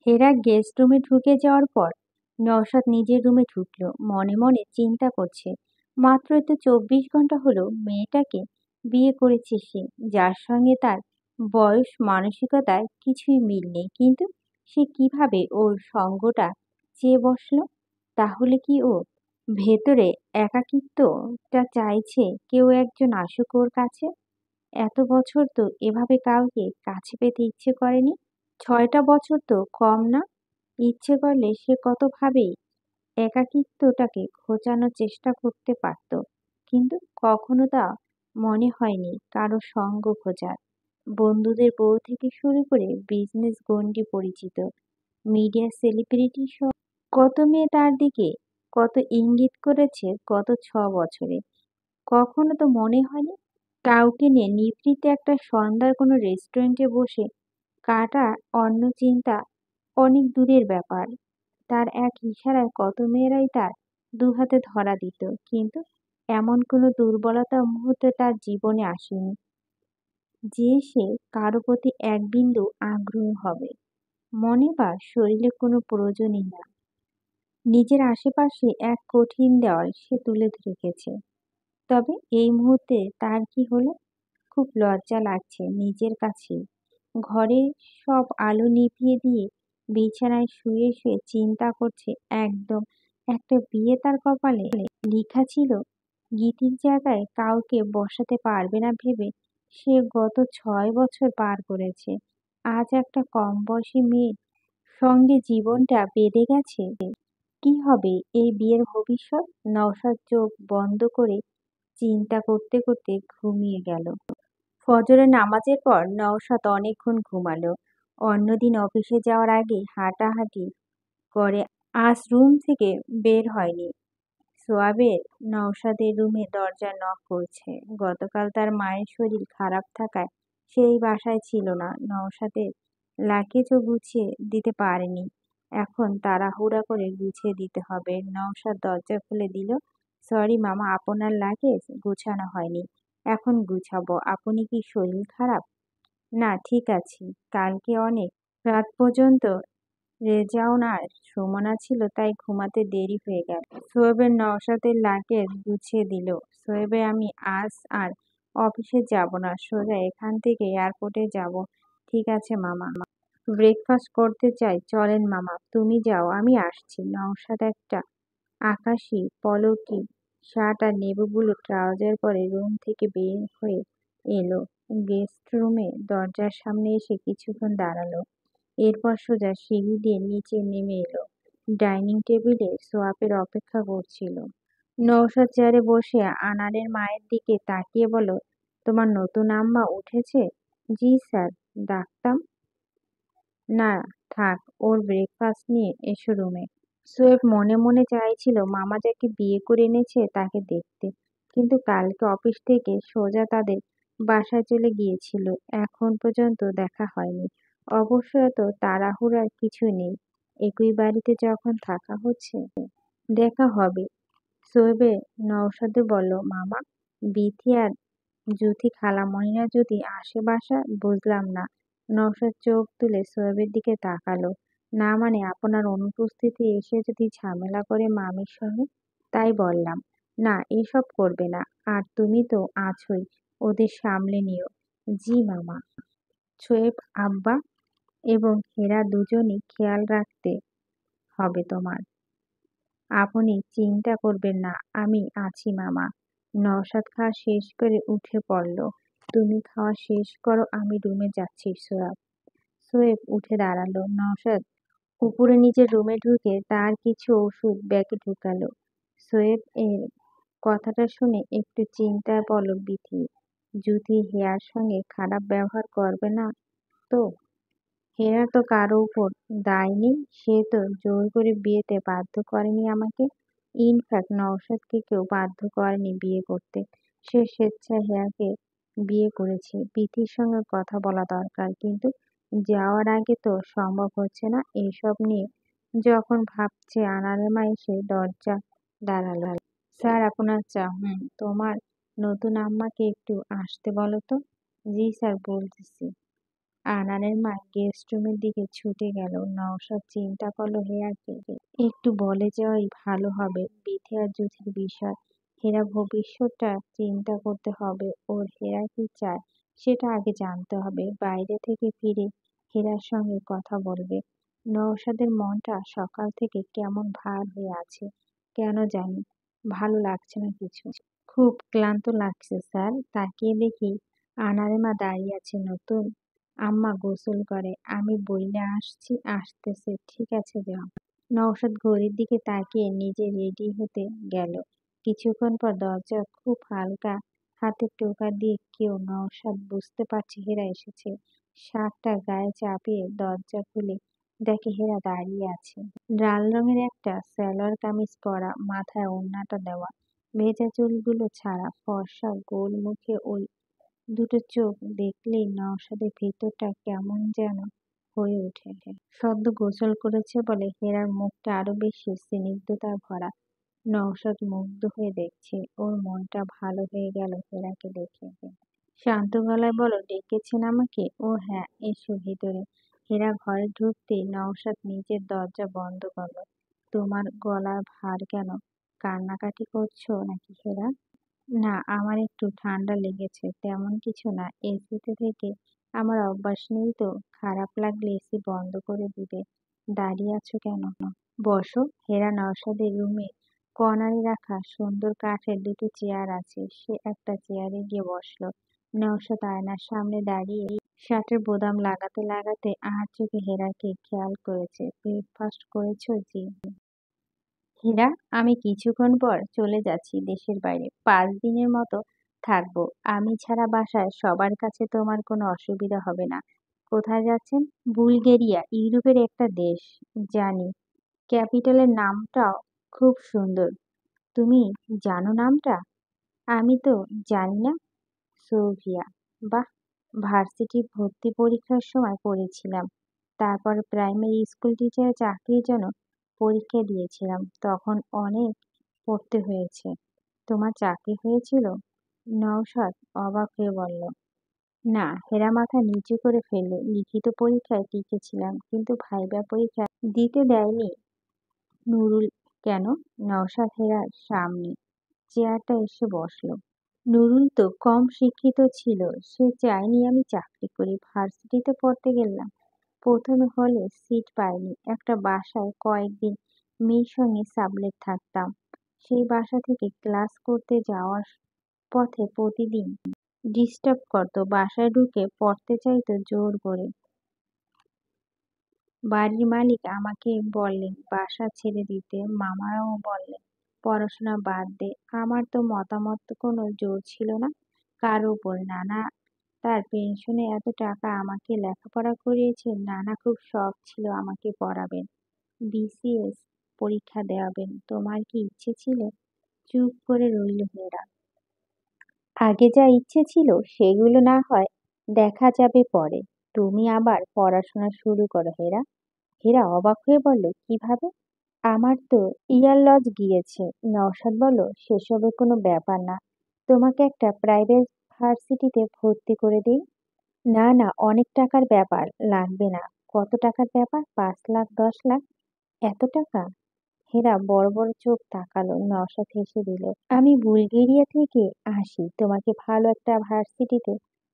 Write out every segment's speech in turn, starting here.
হেরা guest রুমে ঢুকে যাওয়ার পর নওশাদ নিজের রুমে ঢুকলো। মনে মনে চিন্তা করছে, মাত্রই তো 24 ঘন্টা হলো মেয়েটাকে বিয়ে করেছে সে, যার সঙ্গে তার বয়স মানসিকতায় কিছুই মিল নেই, কিন্তু সে কিভাবে ওর সঙ্গটা চেয়ে বসলো? তাহলে কি ও ভেতরে একাকিত্বটা চাইছে, কেউ একজন আসুক ওর কাছে? এত বছর তো এভাবে কাউকে কাছে পেতে ইচ্ছে করেনি। 6টা বছর তো কম না। ইচ্ছে করলে সে কতভাবেই একাকিত্বটাকে ঘোচানোর চেষ্টা করতে পারত, কিন্তু কখনো তা মনে হয়নি কারো সঙ্গ খোঁজার। বন্ধুদের বউ থেকে শুরু করে বিজনেস গণ্ডি পরিচিত মিডিয়া সেলিব্রিটি সহ কত মেয়ে তার দিকে কত ইঙ্গিত করেছে গত 6 বছরে। কখনো তো মনে হয়নি কাউকে নিয়ে নিভৃতে একটা সন্ধ্যার কোনো রেস্টুরেন্টে বসে কাটা অন্য চিন্তা অনেক দূরের ব্যাপার। তার এক ইশারায় কত মেয়েরাই তার দুহাতে ধরা দিত, কিন্তু এমন কোনো দুর্বলতা মুহূর্তে তার জীবনে আসেনি যে সে কারো প্রতি এক বিন্দু আগ্রহ হবে। মনে বা শরীরে কোনো প্রয়োজনই না। নিজের আশেপাশে এক কঠিন দেওয়াল সে তুলে রেখেছে। তবে এই মুহূর্তে তার কি হলো? খুব লজ্জা লাগছে নিজের কাছেই। ঘরের সব আলো নিভিয়ে দিয়ে বিছানায় শুয়ে শুয়ে চিন্তা করছে, একদম একটা বিয়ে তার কপালে লিখা ছিল। গীতির জায়গায় কাউকে বসাতে পারবে না ভেবে সে গত 6 বছর পার করেছে। আজ একটা কম বয়সী মেয়ের সঙ্গে জীবনটা বেঁধে গেছে। কি হবে এই বিয়ের ভবিষ্যৎ? নওশাদ চোখ বন্ধ করে চিন্তা করতে করতে ঘুমিয়ে গেল। ফজরের নামাজের পর নওশাদ অনেকক্ষণ ঘুমালো। অন্যদিন অফিসে যাওয়ার আগে হাঁটাহাঁটি করে আজ রুম থেকে বের হয়নি। সোয়াবের নওশাদের রুমে দরজা নক করছে। গতকাল তার মায়ের শরীর খারাপ থাকায় সেই বাসায় ছিল না। নওশাদের লাগেজও গুছিয়ে দিতে পারেনি, এখন তাড়াহুড়া করে গুছিয়ে দিতে হবে। নওশাদ দরজা খুলে দিল। সরি মামা, আপনার লাগেজ গুছানো হয়নি, এখন গুছাবো। আপনি কি শরীর খারাপ? না, ঠিক আছি। কালকে অনেক রাত পর্যন্ত রেজাউন আর সুমনা ছিল, তাই ঘুমাতে দেরি হয়ে গেল। সোয়েবের নওশাদের লাগেজ গুছিয়ে দিল। সোয়েবে, আমি আজ আর অফিসে যাব না, সোজা এখান থেকে এয়ারপোর্টে যাব। ঠিক আছে মামা। ব্রেকফাস্ট করতে চাই, চলেন মামা। তুমি যাও, আমি আসছি। নওশাদ একটা আকাশি পলকি শার্ট আর নেভি ব্লু ট্রাউজার পরে রুম থেকে বের হয়ে এলো। গেস্ট রুমে দরজার সামনে এসে কিছুক্ষণ দাঁড়ালো, এরপর সোজা সিঁড়ি দিয়ে নিচে নেমে এলো। ডাইনিং টেবিলে সোয়াবের অপেক্ষা করছিল। নওশাদ চেয়ারে বসে আনারের মায়ের দিকে তাকিয়ে বলল, তোমার নতুন আম্মা উঠেছে? জি স্যার, ডাকতাম? না থাক, ওর ব্রেকফাস্ট নিয়ে এসো রুমে। সোয়েব মনে মনে চাইছিল মামা যাকে বিয়ে করে এনেছে তাকে দেখতে, কিন্তু কালকে অফিস থেকে সোজা তাদের বাসায় চলে গিয়েছিল, এখন পর্যন্ত দেখা হয়নি। অবশ্য এত তাড়াহুড়ার কিছু নেই, একই বাড়িতে যখন থাকা হচ্ছে দেখা হবে। সোয়েবে নওশাদে বলল, মামা, বিথি আর জুথি খালামণিরা যদি আসে বাসায়? বুঝলাম না। নওশাদ চোখ তুলে সোয়েবের দিকে তাকালো। না মানে আপনার অনুপস্থিতি এসে যদি ঝামেলা করে মামির সঙ্গে, তাই বললাম। না, এসব করবে না। আর তুমি তো আছোই, ওদের সামলে নিও। জি মামা। সোয়েব আব্বা এবং হেরা দুজনই খেয়াল রাখতে হবে তোমার। আপনি চিন্তা করবেন না, আমি আছি মামা। নওশাদ খাওয়া শেষ করে উঠে পড়ল। তুমি খাওয়া শেষ করো, আমি রুমে যাচ্ছি সোয়াব। সোয়েব উঠে দাঁড়ালো। নওশাদ উপরে নিজের রুমে ঢুকে তার কিছু ওষুধ ব্যাগে ঢুকালো। সোয়েব এর কথাটা শুনে একটু চিন্তায় পড়ল বিথি। জুথি হেয়ার সঙ্গে খারাপ ব্যবহার করবে না তো? হেরা তো কারো উপর দায় নেই, সে তো জোর করে বিয়েতে বাধ্য করেনি আমাকে। ইনফ্যাক্ট নওশাদকে কেউ বাধ্য করেনি বিয়ে করতে, সে স্বেচ্ছায় হেয়াকে বিয়ে করেছে। বিথির সঙ্গে কথা বলা দরকার, কিন্তু যাওয়ার আগে তো সম্ভব হচ্ছে না এসব নিয়ে। যখন ভাবছে আনারের মা এসে দরজা দাঁড়ালো। স্যার, আপনার চা। তোমার নতুন আম্মাকে একটু আসতে বলো তো। জি স্যার, বলতেছি। আনানের মা গেস্ট রুমের দিকে ছুটে গেল। নওশাদ চিন্তা করলো হেরাকে একটু বলে যাওয়াই ভালো হবে। বিথি আর জুথির বিষয়, হেরা ভবিষ্যৎটা চিন্তা করতে হবে ওর। হেরা কি চায় সেটা আগে জানতে হবে। বাইরে থেকে ফিরে হেরার সঙ্গে কথা বলবে। নওশাদের মনটা সকাল থেকে কেমন ভার হয়ে আছে কেন জানি, ভালো লাগছে না কিছু। খুব ক্লান্ত লাগছে স্যার। তাকিয়ে দেখি আনারে মা দাঁড়িয়ে আছে। নতুন আম্মা গোসল করে, আমি বইলে আসছি, আসতেছে। ঠিক আছে যাও। নওশাদ ঘড়ির দিকে তাকিয়ে নিজে রেডি হতে গেল। কিছুক্ষণ পর দরজা খুব হালকা হাতে টোকা দিয়ে কেউ। নওশাদ বুঝতে পারছে হেরা এসেছে। শার্টটা গায়ে চাপিয়ে দরজা খুলে দেখে হেরা দাঁড়িয়ে আছে। লাল রঙের একটা সালোয়ার কামিজ পরা, মাথায় ওড়নাটা দেওয়া, ভেজা চুলগুলো ছাড়া, ফর্সা গোল মুখে ওই দুটো চোখ দেখলেই নওশাদের ভেতরটা কেমন যেন হয়ে ওঠে। সদ্য গোসল করেছে বলে হেরার মুখটা আরো বেশি স্নিগ্ধতায় ভরা। নওশাদ মুগ্ধ হয়ে দেখছে। ওর মনটা ভালো হয়ে গেল হেরাকে দেখে। শান্ত গলায় বলো, ডেকেছেন আমাকে? ও হ্যাঁ, এসো ভিতরে। হেরা ঘরে ঢুকতেই নওশাদ নিজের দরজা বন্ধ করলো। তোমার গলার ভার কেন? কান্নাকাটি করছো নাকি হেরা? না, আমার একটু ঠান্ডা লেগেছে, তেমন কিছু না। এসিতে থেকে আমার অভ্যাস নেই তো। খারাপ লাগলে এসি বন্ধ করে দিবে। দাঁড়িয়ে আছো কেন? বসো। হেরা নওশাদের রুমে কর্নারে রাখা সুন্দর কাঠের দুটো চেয়ার আছে, সে একটা চেয়ারে গিয়ে বসলো। নওশাদ আয়নার সামনে দাঁড়িয়ে শার্টের বোতাম লাগাতে লাগাতে আর চোখে হেরাকে খেয়াল করেছে। ব্রেকফাস্ট করেছো? জি। হীরা, আমি কিছুক্ষণ পর চলে যাচ্ছি দেশের বাইরে। 5 দিনের মতো থাকবো। আমি ছাড়া বাসায় সবার কাছে তোমার কোনো অসুবিধা হবে না। কোথায় যাচ্ছেন? বুলগেরিয়া, ইউরোপের একটা দেশ। জানি। ক্যাপিটালের নামটাও খুব সুন্দর। তুমি জানো নামটা? আমি তো জানি না। সোভিয়া। বাহ। ভার্সিটির ভর্তি পরীক্ষার সময় পড়েছিলাম। তারপর প্রাইমারি স্কুল টিচারের চাকরির জন্য পরীক্ষা দিয়েছিলাম। তখন অনেক পড়তে হয়েছে। তোমার চাকরি হয়েছিল? নওশাদ অবাক হয়ে বলল। না। হেরা মাথা নিচু করে ফেলল। লিখিত পরীক্ষায় টিকেছিলাম, কিন্তু ভাইবা পরীক্ষা দিতে দেয়নি। নুরুল। কেন? নওশাদ হেরার সামনে চেয়ারটা এসে বসলো। নুরুল তো কম শিক্ষিত ছিল। সে চায়নি আমি চাকরি করি। ভার্সিটিতে পড়তে গেলাম। প্রথমে হলে সিট পাইনি। একটা বাসায় কয়েকদিন মেয়ের সঙ্গে সাবলেট থাকতাম। সেই বাসা থেকে ক্লাস করতে যাওয়ার পথে প্রতিদিন ডিস্টার্ব করতো। বাসায় ঢুকে পড়তে চাইতো জোর করে। বাড়ির মালিক আমাকে বললেন বাসা ছেড়ে দিতে। মামারাও বললেন পড়াশোনা বাদ দে। আমার তো মতামত কোনো জোর ছিল না কারো উপর। নানা তার পেনশনে এত টাকা আমাকে লেখাপড়া করিয়েছেন। নানা খুব শখ ছিল আমাকে পড়াবেন, বিসিএস পরীক্ষা দেওয়াবেন। তোমার কি ইচ্ছে ছিল? চুপ করে রইল হেরা। আগে যা ইচ্ছে ছিল সেগুলো না হয় দেখা যাবে পরে। তুমি আবার পড়াশোনা শুরু করো হেরা। হেরা অবাক হয়ে বলল, কিভাবে? আমার তো ইয়ার লজ গিয়েছে। নওশাদ বলল, সেসবের কোনো ব্যাপার না। তোমাকে একটা প্রাইভেট ভার্সিটিতে ভর্তি করে দিই। না না, অনেক টাকার ব্যাপার। লাগবে না। কত টাকার ব্যাপার? 5 লাখ, 10 লাখ? এত টাকা? হেরা বড় বড় চোখ তাকালো। নওশাদ হেসে দিল। আমি বুলগেরিয়া থেকে আসি, তোমাকে ভালো একটা ভার্সিটিতে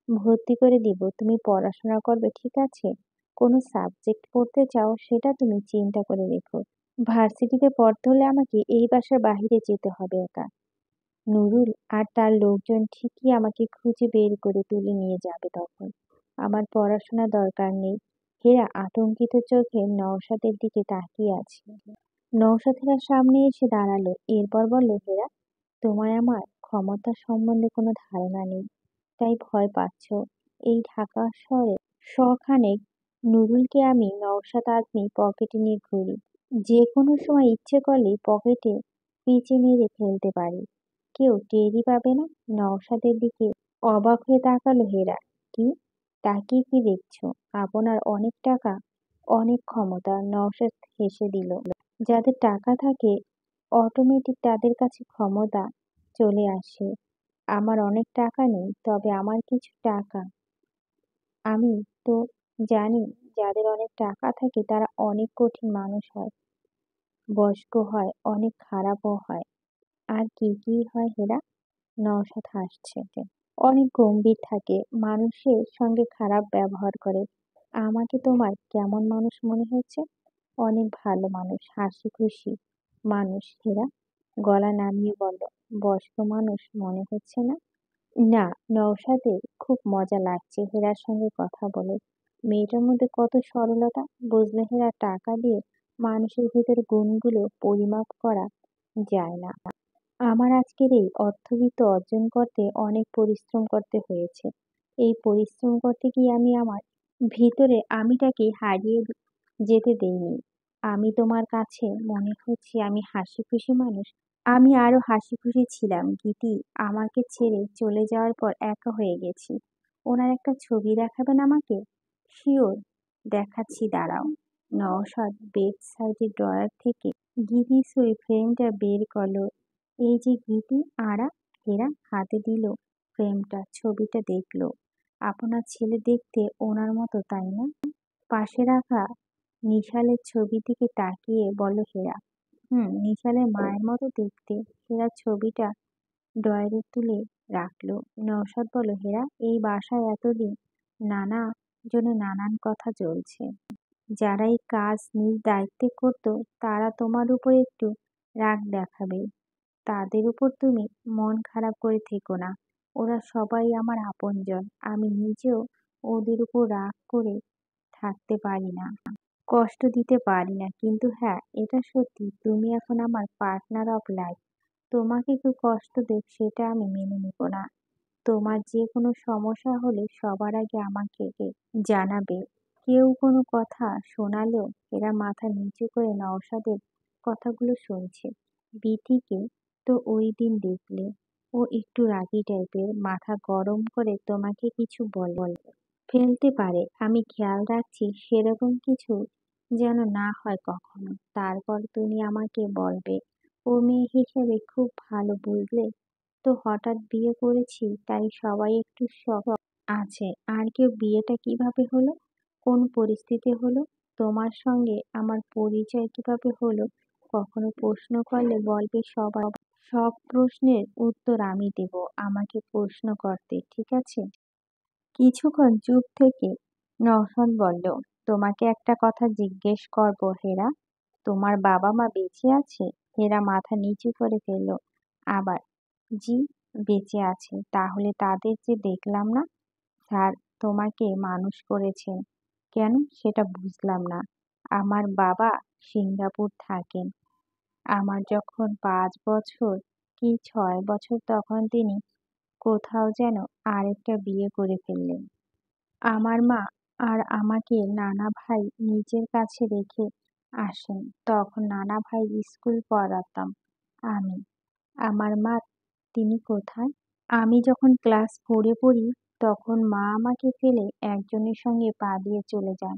ভর্তি করে দিব। তুমি পড়াশোনা করবে, ঠিক আছে? কোন সাবজেক্ট পড়তে চাও সেটা তুমি চিন্তা করে রেখো। ভার্সিটিতে পড়তে হলে আমাকে এই বাসার বাহিরে যেতে হবে একা। নুরুল আর তার লোকজন ঠিকই আমাকে খুঁজে বের করে তুলে নিয়ে যাবে তখন। আমার পড়াশোনা দরকার নেই। হেরা আতঙ্কিত চোখে নওশাদের দিকে তাকিয়ে আছে। নওশাদ হেরার সামনে এসে দাঁড়ালো। এরপর বলল, হেরা, তোমার আমার ক্ষমতা সম্বন্ধে কোনো ধারণা নেই, তাই ভয় পাচ্ছ। এই ঢাকা শহরে শখানেক নুরুলকে আমি নওশাদ আজমি পকেটে নিয়ে ঘুরি। যে কোনো সময় ইচ্ছে করলেই পকেটে পিচে মেরে ফেলতে পারি। কেউ টেরই পাবে না। নওশাদের দিকে অবাক হয়ে তাকালো হেরা। কি? তাকিয়ে কি দেখছো? আপনার অনেক টাকা, অনেক ক্ষমতা। নওশাদ হেসে দিল। যাদের টাকা থাকে অটোমেটিক তাদের কাছে ক্ষমতা চলে আসে। আমার অনেক টাকা নেই, তবে আমার কিছু টাকা। আমি তো জানি, যাদের অনেক টাকা থাকে তারা অনেক কঠিন মানুষ হয়, বয়স্ক হয়, অনেক খারাপও হয়। আর কি কি হয় হেরা? নওশাদ হাসছে। অনেক গম্ভীর থাকে, মানুষের সঙ্গে খারাপ ব্যবহার করে। আমাকে তোমার কেমন মানুষ মনে হচ্ছে? অনেক ভালো মানুষ, হাসি খুশি মানুষ হেরা। গলা নামিয়ে বলল, বয়স্ক মানুষ মনে হচ্ছে না? না, নওশাদের খুব মজা লাগছে হেরার সঙ্গে কথা বলে। মেয়েটার মধ্যে কত সরলতা! বুঝলে হেরা, টাকা দিয়ে মানুষের ভিতর গুণগুলো পরিমাপ করা যায় না। আমার আজকের এই অর্থবিত্ত অর্জন করতে অনেক পরিশ্রম করতে হয়েছে। এই পরিশ্রম করতে গিয়ে আমি আমার ভিতরে আমিটাকে হারিয়ে যেতে দেইনি। আমি তোমার কাছে মনে হচ্ছে আমি হাসি খুশি মানুষ। আমি আরো হাসিখুশি ছিলাম গীতি আমাকে ছেড়ে চলে যাওয়ার পর একা হয়ে গেছি। ওনার একটা ছবি দেখাবেন আমাকে? শিওর, দেখাচ্ছি দাঁড়াও। নওশাদ বেড সাইডের ড্রয়ার থেকে গিরিশ ওই ফ্রেমটা বের করলো। এই যে গীতি আরা। হেরা হাতে দিল ফ্রেমটা, ছবিটা দেখলো। আপনার ছেলে দেখতে ওনার মতো, তাই না? পাশে রাখা নিশালের ছবির দিকে তাকিয়ে বলল হেরা। নিশালের মায়ের মতো দেখতে। হেরা ছবিটা ড্রয়ারে তুলে রাখলো। নওশাদ বলল, হেরা, এই বাসায় এতদিন নানা জনে নানান কথা চলছে। যারা এই কাজ নিজ দায়িত্বে করতো তারা তোমার উপর একটু রাগ দেখাবে। তাদের উপর তুমি মন খারাপ করে থেকো না। ওরা সবাই আমার আপনজন। আমি নিজেও ওদের উপর রাগ করে থাকতে পারি না, কষ্ট দিতে পারি না। কিন্তু হ্যাঁ, এটা সত্যি, তুমি এখন আমার পার্টনার অফ লাইফ। তোমাকে কেউ কষ্ট দেখ সেটা আমি মেনে নিব না। তোমার যে কোনো সমস্যা হলে সবার আগে আমাকে জানাবে। কেউ কোনো কথা শোনালেও এরা মাথা নিচু করে নওশাদের কথাগুলো শুনছে। বিথিকে তো ওই দিন দেখলে, ও একটু রাগী টাইপের, মাথা গরম করে তোমাকে কিছু বলে ফেলতে পারে। আমি খেয়াল রাখছি সেরকম কিছু যেন না হয় কখনো। তারপর তুমি আমাকে বলবে। ও মেয়ে হিসেবে খুব ভালো, বুঝলে তো। হঠাৎ বিয়ে করেছি তাই সবাই একটু শখ আছে। আর কেউ বিয়েটা কিভাবে হলো, কোন পরিস্থিতি হলো, তোমার সঙ্গে আমার পরিচয় কিভাবে হলো, কখনো প্রশ্ন করলে বলবে সবাই। সব প্রশ্নের উত্তর আমি দেব। আমাকে প্রশ্ন করতে, ঠিক আছে? কিছুক্ষণ চুপ থেকে নওশাদ বলল, তোমাকে একটা কথা জিজ্ঞেস করব হেরা। তোমার বাবা মা বেঁচে আছে? হেরা মাথা নিচু করে ফেলল আবার। জি, বেঁচে আছে। তাহলে তাদের যে দেখলাম না। স্যার তোমাকে মানুষ করেছেন কেন সেটা বুঝলাম না। আমার বাবা সিঙ্গাপুর থাকেন। আমার যখন 5 বছর কি 6 বছর তখন তিনি কোথাও যেন আরেকটা বিয়ে করে ফেললেন। আমার মা আর আমাকে নানা ভাই নিজের কাছে রেখে আসেন। তখন নানা ভাই স্কুল পড়াতাম আমি। আমার মা, তিনি কোথায়? আমি যখন ক্লাস 4-এ পড়ি তখন মা আমাকে ফেলে একজনের সঙ্গে পালিয়ে চলে যান।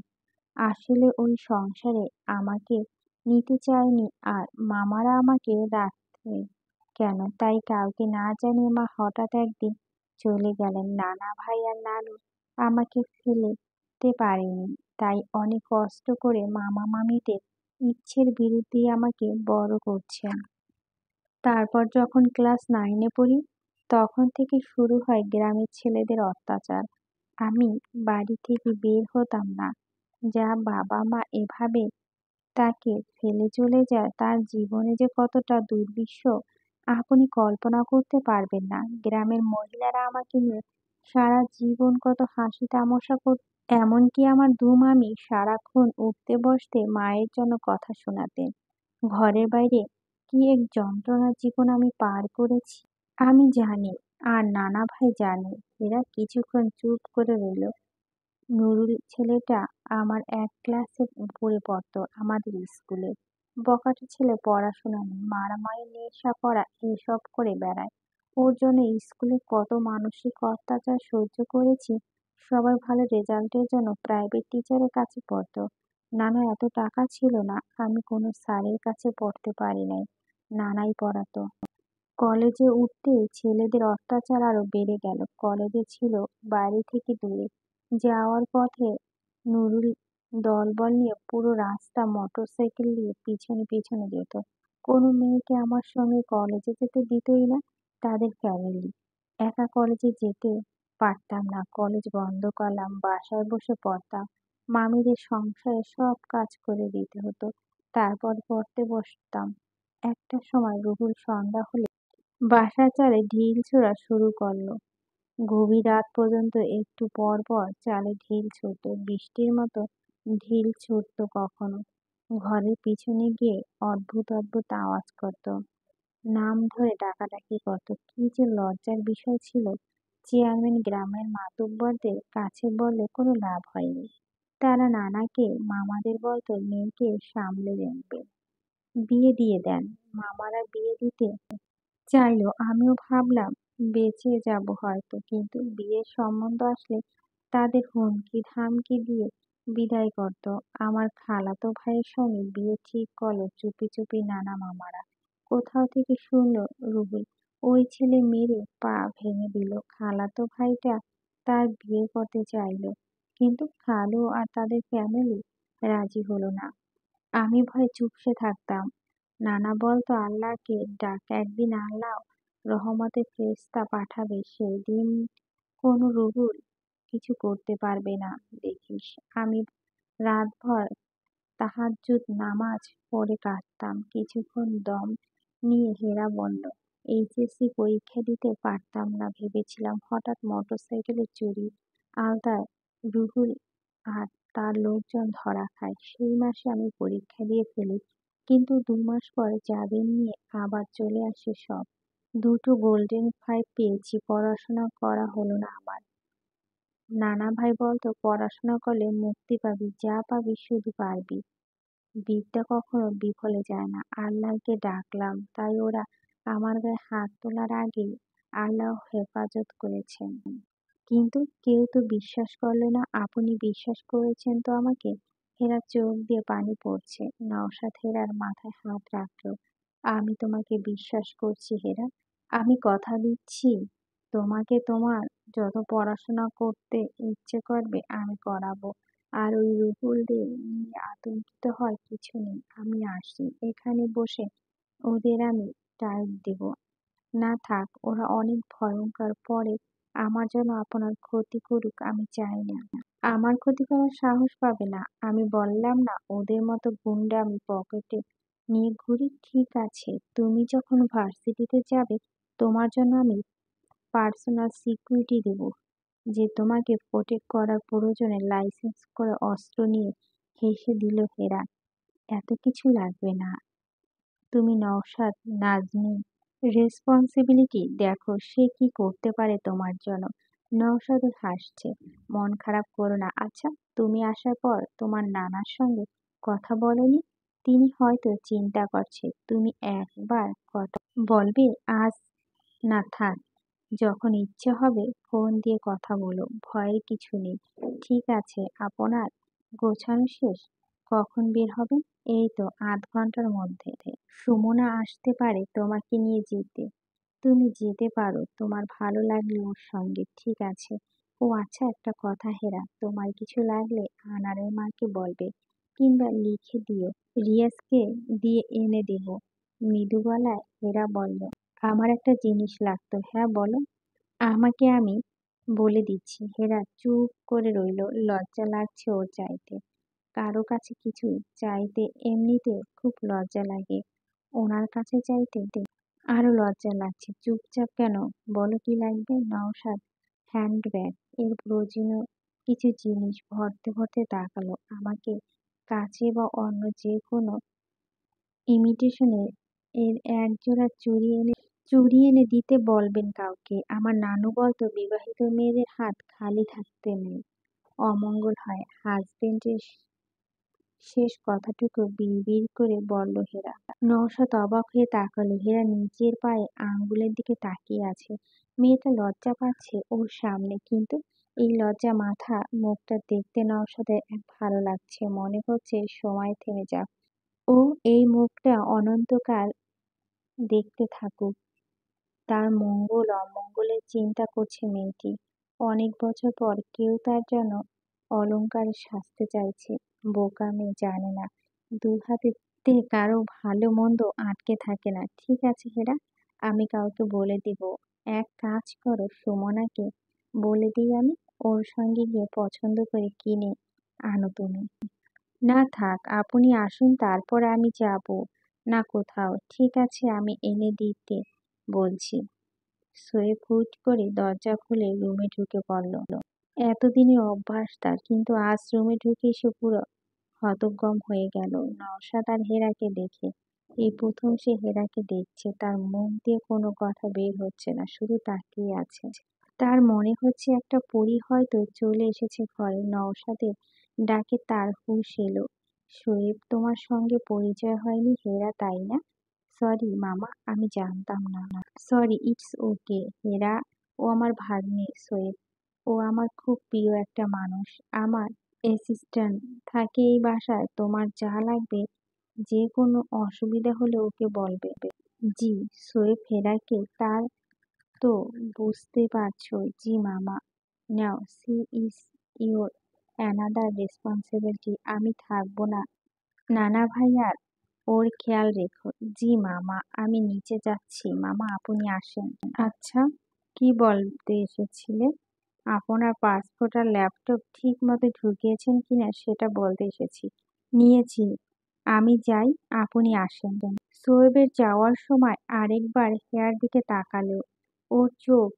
আসলে ওই সংসারে আমাকে নিতে চায়নি আর মামারা আমাকে রাখতে কেন তাই কাউকে না জানিয়ে মা হঠাৎ একদিন চলে গেলেন। নানা ভাই আর নানু আমাকে ফেলতে পারেনি, তাই অনেক কষ্ট করে মামা মামিদের ইচ্ছের বিরুদ্ধেই আমাকে বড় করছেন। তারপর যখন ক্লাস 9-এ পড়ি তখন থেকে শুরু হয় গ্রামের ছেলেদের অত্যাচার। আমি বাড়ি থেকে বের হতাম না। যা বাবা মা এভাবে তাকে ফেলে চলে যায় তার জীবনে যে কতটা দুর্বিষহ আপনি কল্পনা করতে পারবেন না। গ্রামের মহিলারা আমাকে নিয়ে সারা জীবন কত হাসি তামাশা করত। এমনকি আমার 2 মামি সারাক্ষণ উঠতে বসতে মায়ের জন্য কথা শোনাতেন। ঘরের বাইরে কি এক যন্ত্রণার জীবন আমি পার করেছি আমি জানি, আর নানা ভাই জানে। এরা কিছুক্ষণ চুপ করে রইল। নুরুল ছেলেটা আমার এক ক্লাসে পড়ে পড়তো আমাদের স্কুলে। বখাটে ছেলে, পড়াশোনা নেই, মারামারি, নেশা করা, এসব করে বেড়ায়। ওর জন্য স্কুলে কত মানসিক অত্যাচার সহ্য করেছি। সবাই ভালো রেজাল্টের জন্য প্রাইভেট টিচারের কাছে পড়তো। নানা এত টাকা ছিল না, আমি কোনো স্যারের কাছে পড়তে পারি নাই, নানাই পড়াতো। কলেজে উঠতেই ছেলেদের অত্যাচার আরো বেড়ে গেল। কলেজে ছিল বাড়ি থেকে দূরে, যাওয়ার পথে নুরুল দলবল নিয়ে পুরো রাস্তা মোটরসাইকেল নিয়ে পিছনে পিছনে যেত। কোনো মেয়েকে আমার সঙ্গে কলেজে যেতে দিতই না তাদের ফ্যামিলি। একা কলেজে যেতে পারতাম না, কলেজ বন্ধ করলাম, বাসায় বসে পড়তাম। মামিদের সংসারে সব কাজ করে দিতে হতো, তারপর পড়তে বসতাম। একটা সময় রুহুল সন্ধ্যা হলে বাসার চালে ঢিল ছোড়া শুরু করলো। গভীর রাত পর্যন্ত একটু পর পর চালে ঢিল ছুটতো, বৃষ্টির মতো ঢিল ছুটতো কখনো। ঘরের পিছনে গিয়ে অদ্ভুত অদ্ভুত আওয়াজ করত, নাম ধরে ডাকাডাকি করত। কি যে লজ্জার বিষয় ছিল! চেয়ারম্যান গ্রামের মাতুব্বরদের কাছে বললে কোনো লাভ হয়নি। তারা নানাকে মামাদের বলতো মেয়েকে সামলে রাখবে, বিয়ে দিয়ে দেন। মামারা বিয়ে দিতে চাইলো, আমিও ভাবলাম বেঁচে যাব হয়তো, কিন্তু বিয়ের সম্বন্ধ আসলে তাদের হুমকি ধামকি দিয়ে বিদায় করত। আমার খালাতো ভাইয়ের সঙ্গে বিয়ে ঠিক করলো চুপি চুপি নানা মামারা। কোথাও থেকে শুনলো রুহুল ওই ছেলে মেরে পা ভেঙে দিল। খালাতো ভাইটা তার বিয়ে করতে চাইলো, কিন্তু খালু আর তাদের ফ্যামিলি রাজি হলো না। আমি ভয়ে চুপসে থাকতাম। নানা বলতো আল্লাহকে ডাক, একদিন আল্লাহ রহমতের ফেরেশতা পাঠাবে, সেই দিন কোনো রুহুল কিছু করতে পারবে না দেখিস। আমি রাতভর তাহাজ্জুদ নামাজ পড়ে কাঁদতাম। কিছুক্ষণ দম নিয়ে হেরা বলল, এইচএসসি পরীক্ষা দিতে পারতাম না ভেবেছিলাম। হঠাৎ মোটরসাইকেলে চুরি আওতায় রুহুল আর তার লোকজন ধরা খায়। সেই মাসে আমি পরীক্ষা দিয়ে ফেলি, কিন্তু 2 মাস পর যাদের নিয়ে আবার চলে আসে সব। দুটো গোল্ডেন 5 পেয়েছি, পড়াশোনা করা হলো না আমার। নানা ভাই বলতো পড়াশোনা করলে মুক্তি পাবি, যা পাবি শুধু পারবি। বিদ্যা কখনো বিফলে যায় না। আল্লাহকে ডাকলাম, তাই ওরা আমার গায়ে হাত তোলার আগেই আল্লাহ হেফাজত করেছেন। কিন্তু কেউ তো বিশ্বাস করলে না। আপনি বিশ্বাস করেছেন তো আমাকে? হেরার চোখ দিয়ে পানি পড়ছে। নওশাদ হেরার মাথায় হাত রাখলো। আমি তোমাকে বিশ্বাস করছি হেরা। আমি কথা দিচ্ছি তোমাকে তোমার যত পড়াশোনা করতে ইচ্ছে করবে আমি করাবো। আর ওই রুহুলদের নিয়ে আতঙ্কিত হওয়ার কিছু নেই। আমি আসি, এখানে বসে ওদের আমি টাইট দেব। না থাক, ওরা অনেক ভয়ঙ্কর। পরে আমার জন্য আপনার ক্ষতি করুক আমি চাই না। আমার ক্ষতি করার সাহস পাবে না। আমি বললাম না ওদের মতো গুন্ডা আমি পকেটে নিয়ে ঘুরি? ঠিক আছে, তুমি যখন ভার্সিটিতে যাবে তোমার জন্য আমি পার্সোনাল সিকিউরিটি দেব, যে তোমাকে প্রোটেক্ট করার প্রয়োজনে লাইসেন্স করে অস্ত্র নিয়ে হেসে দিল হেরা। এত কিছু লাগবে না। তুমি নওশাদ, নাজনীন রেসপন্সিবিলিটি দেখো সে কি করতে পারে তোমার জন্য। নওশাদও হাসছে। মন খারাপ করো না। আচ্ছা, তুমি আসার পর তোমার নানার সঙ্গে কথা বলোনি? তিনি হয়তো চিন্তা করছে। তুমি একবার কথা বলবে আজ? না থাক, যখন ইচ্ছে হবে ফোন দিয়ে কথা বলো, ভয়ের কিছু নেই। ঠিক আছে, আপনার গোছানো শেষ? কখন বের হবেন? এই তো আধ ঘন্টার মধ্যে। সুমনা আসতে পারে তোমাকে নিয়ে যেতে। তুমি যেতে পারো তোমার ভালো লাগলে ওর সঙ্গে। ঠিক আছে। ও আচ্ছা, একটা কথা হেরা, তোমার কিছু লাগলে আনারের মাকে বলবে, কিংবা লিখে দিও, রিয়াজকে দিয়ে এনে দেব। মৃদু গলায় হেরা বলল, আমার একটা জিনিস লাগতো। হ্যাঁ বলো। আমাকে আমি বলে দিচ্ছি। হেরা চুপ করে রইল। লজ্জা লাগছে ওর চাইতে, কারো কাছে কিছু চাইতে এমনিতে খুব লজ্জা লাগে, ওনার কাছে চাইতে আরো লজ্জা লাগছে। চুপচাপ কেন, বলো কি লাগবে? নওশাদ হ্যান্ডব্যাগ এর প্রয়োজনীয় কিছু জিনিস ভরতে ভরতে তাকালো। আমাকে কাচে বা অন্য যে কোনো ইমিটেশনের এর একজোড়া চুড়ি এনে দিতে বলবেন কাউকে। আমার নানু বলতো বিবাহিত মেয়েদের হাত খালি থাকতে নেই, অমঙ্গল হয়। হাজবেন্ডের শেষ কথাটুকু বিড়বিড় করে বলল হেরা। নওশাদ অবাক হয়ে তাকালো। হেরা নিজের পায়ে আঙ্গুলের দিকে তাকিয়ে আছে। মেয়েটা লজ্জা পাচ্ছে ওর সামনে, কিন্তু এই লজ্জা মাথা মুখটা দেখতে নওশাদের এক ভালো লাগছে। মনে হচ্ছে সময় থেমে যাক, ও এই মুখটা অনন্তকাল দেখতে থাকুক। তার মঙ্গল অমঙ্গলের চিন্তা করছে মেয়েটি। অনেক বছর পর কেউ তার জন্য অলংকারে সাজতে চাইছে। বোকা মেয়ে, জানে না দু হাতে কারো ভালো মন্দ আটকে থাকে না। ঠিক আছে হেরা, আমি কাউকে বলে দিব। এক কাজ করো, সুমনাকে বলে দিই আমি, ওর সঙ্গে গিয়ে পছন্দ করে কিনে আনো তুমি। না থাক, আপনি আসুন, তারপর আমি যাব না কোথাও। ঠিক আছে, আমি এনে দিতে বলছি। সোয়েব হুট করে দরজা খুলে রুমে ঢুকে পড়ল। এতদিনে অভ্যাস তার, কিন্তু আজ রুমে ঢুকে সে পুরো হতভম্ব হয়ে গেল নওশাদ আর হেরাকে দেখে। এই প্রথম সে হেরাকে দেখছে। তার মুখ দিয়ে কোনো কথা বের হচ্ছে না, শুধু তাকিয়ে আছে। তার মনে হচ্ছে একটা পরী হয়তো চলে এসেছে ঘরে। নওশাদের ডাকে তার হুঁশ এলো। শোয়েব, তোমার সঙ্গে পরিচয় হয়নি হেরা, তাই না? সরি মামা, আমি জানতাম না। সরি, ইটস ওকে হেরা। ও আমার ভাগ্নে শোয়েব। ও আমার খুব প্রিয় একটা মানুষ। আমার অ্যাসিস্ট্যান্ট থাকে এই বাসায়। তোমার যা লাগবে, যে কোনো অসুবিধা হলে ওকে বলবে। জি। শোয়েব হেরাকে, তার তো বুঝতে পারছো। জি মামা। Now she is your another responsibility. আমি থাকবো না। নানা ভাইয়ার ওর খেয়াল রেখো। জি মামা, আমি নিচে যাচ্ছি। মামা আপনি আসেন। আচ্ছা, কি বলতে এসেছিলে? আপনার পাসপোর্ট আর ল্যাপটপ ঠিক মতো ঢুকিয়েছেন কিনা সেটা বলতে এসেছি। নিয়েছি। আমি যাই, আপনি আসেন। সোয়েবের যাওয়ার সময় আরেকবার হেয়ার দিকে তাকালো। ওর চোখ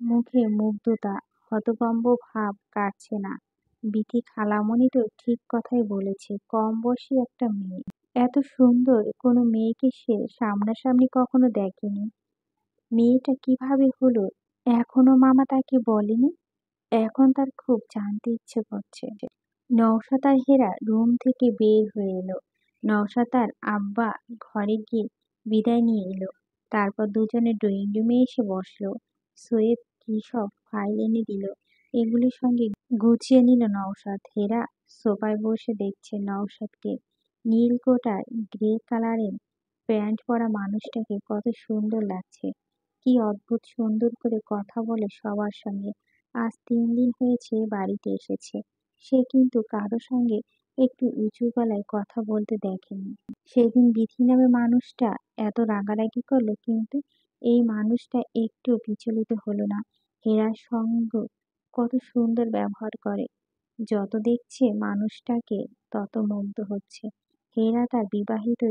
মুখে মুগ্ধতা, হতভম্ব ভাব কাটছে না। বিথি খালামণি তো ঠিক কথাই বলেছে, কম বয়সী একটা মেয়ে। এত সুন্দর কোনো মেয়েকে সে সামনাসামনি কখনো দেখেনি। মেয়েটা কিভাবে হলো এখনো মামা তাকে বলেনি। এখন তার খুব জানতে ইচ্ছে করছে। নওশাদ আর হেরা রুম থেকে বের হয়ে এলো। নওশাদ আর আব্বা ঘরে গিয়ে বিদায় নিয়ে এলো। তারপর দুজনে ড্রয়িং রুমে এসে বসলো। সোয়েব কি সব ফাইল এনে দিল। এগুলির সঙ্গে গুছিয়ে নিল নওশাদ। হেরা সোফায় বসে দেখছে নওশাদকে। নীল কোট আর গ্রে কালারের প্যান্ট পরা মানুষটাকে কত সুন্দর লাগছে। কি অদ্ভুত সুন্দর করে কথা বলে সবার সঙ্গে। আজ 3 দিন হয়েছে বাড়িতে এসেছে। সে কিন্তু কারো সঙ্গে একটু উঁচু গলায় কথা বলতে দেখেনি। সেদিন বিথি নামে মানুষটা এত রাগারাগি করলো, কিন্তু এই মানুষটা একটু বিচলিত হলো না। হেরার সঙ্গ কত সুন্দর ব্যবহার করে। যত দেখছে মানুষটাকে তত মুগ্ধ হচ্ছে। হেরা তার বিবাহিত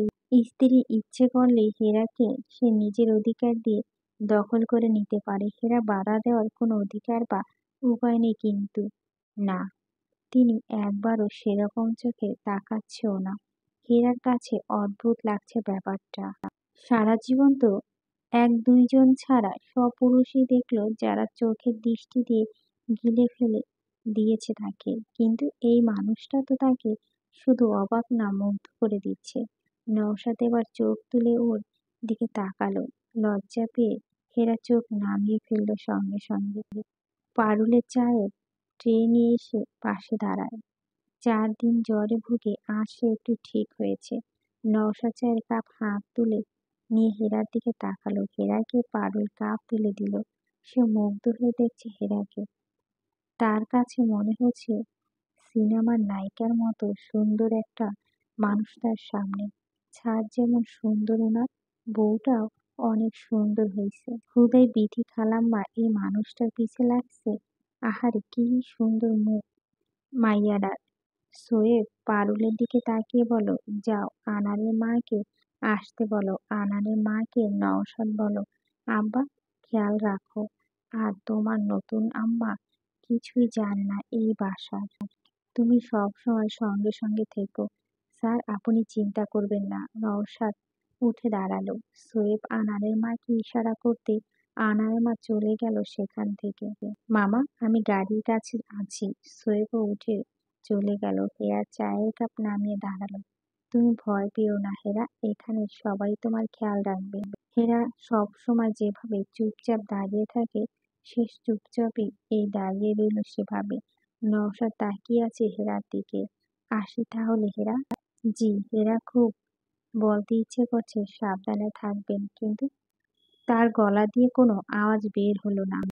স্ত্রী, ইচ্ছে করলেই হেরাকে সে নিজের অধিকার দিয়ে দখল করে নিতে পারে। হেরা বাধা দেওয়ার কোনো অধিকার বা উপায় নেই, কিন্তু না, তিনি একবারও সেরকম চোখে তাকাচ্ছেও না। হেরার কাছে অদ্ভুত লাগছে ব্যাপারটা। সারা জীবন তো এক দুইজন ছাড়া সব পুরুষই দেখলো, যারা চোখের দৃষ্টি দিয়ে গিলে ফেলে দিয়েছে তাকে। কিন্তু এই মানুষটা তো তাকে শুধু অবাক না, মুগ্ধ করে দিচ্ছে। নওশাদ এবার চোখ তুলে ওর দিকে তাকালো। লজ্জা পেয়ে হেরা চোখ নামিয়ে ফেললো সঙ্গে সঙ্গে। পারুলের চায়ের ট্রে নিয়ে এসে পাশে দাঁড়ায়। 4 দিন জ্বরে ভুগে আজ সে একটু ঠিক হয়েছে। নওশাদ চায়ের কাপ হাত তুলে নিয়ে হেরার দিকে তাকালো। হেরাকে পারুল কাপ তুলে দিল। সে মুগ্ধ হয়ে দেখছে হেরাকে। তার কাছে মনে হচ্ছে সিনেমার নায়িকার মতো সুন্দর একটা মানুষ তার সামনে। ছাদ যেমন সুন্দর, ওনার বউটাও অনেক সুন্দর হয়েছে। হুদাই বিথি খালাম্মা এই মানুষটার পিছে লাগছে। আহারে কি সুন্দর মুখ মাইয়াডার। সোয়েব পারুলের দিকে তাকিয়ে বলো, যাও আনারের মাকে আসতে বলো। আনারের মাকে নওশাদ বলো, আব্বা খেয়াল রাখো। আর তোমার নতুন আম্মা কিছুই জানে না এই বাসার। তুমি সব সময় সঙ্গে সঙ্গে থেকো। স্যার আপনি চিন্তা করবেন না। নওশাদ উঠে দাঁড়ালো। সোয়েব আনারের মাকে ইশারা করতে আনারের মা চলে গেল সেখান থেকে। মামা, আমি গাড়ির কাছে আছি। সোয়েবও উঠে চলে গেল। হেরা চায়ের কাপ নামিয়ে দাঁড়ালো। তুমি ভয় পেও না হেরা, এখানে সবাই তোমার খেয়াল রাখবে। হেরা সব সময় যেভাবে চুপচাপ দাঁড়িয়ে থাকে, শেষ চুপচাপই এই দাঁড়িয়ে রইল সেভাবে। নওশাদ তাকিয়ে আছে হেরার দিকে। আসি তাহলে হেরা। জি। হেরা খুব বলতে ইচ্ছে করছে সাবধানে থাকবেন, কিন্তু তার গলা দিয়ে কোনো আওয়াজ বের হলো না।